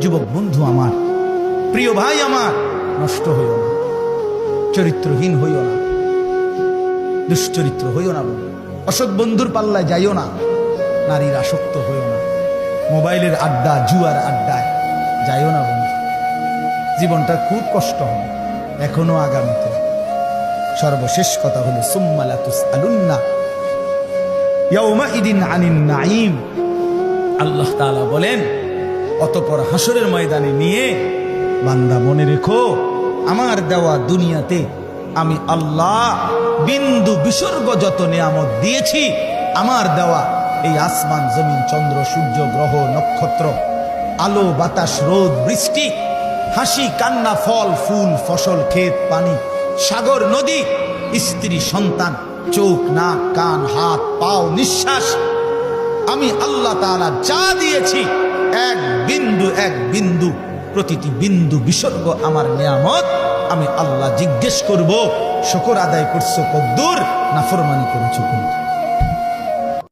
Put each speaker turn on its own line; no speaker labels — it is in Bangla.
যুবক বন্ধু আমার, প্রিয় ভাই আমার, নষ্ট হইও না, চরিত্রহীন হইও না, দুশ্চরিত্র হইও না, অসৎ বন্ধুর পাল্লায় যাইও না, নারীর আসক্ত হইও না, মোবাইলের আড্ডা জুয়ার আড্ডায় যাইও না বন্ধু। জীবনটা খুব কষ্ট হবে এখনো আগামীতে। সর্বশেষ কথা হলো সুম্মা লা তুসআলুন্না ইয়াউমাইদিন আনিন নাঈম। আল্লাহ তাআলা বলেন, অতঃপর হাসরের ময়দানে নিয়ে বান্দা মনে রেখো, আমার দেওয়া দুনিয়াতে আমি আল্লাহ বিন্দু বিসর্গ যত নিয়ামত দিয়েছি, আমার দেওয়া এই আসমান জমিন চন্দ্র সূর্য গ্রহ নক্ষত্র, আলো বাতাস রোদ বৃষ্টি, হাসি কান্না ফল ফুল ফসল ক্ষেত পানি সাগর নদী স্ত্রী সন্তান চোখ নাক কান হাত পাও নিঃশ্বাস, আমি আল্লাহ তাআলা যা দিয়েছি এক বিন্দু প্রতিটি বিন্দু বিসর্গ আমার নিয়ামত। আমি আল্লাহ জিজ্ঞেস করব, শুকর আদায় করছো কদ্দুর, নাফরমানি করেছো কদ্দুর।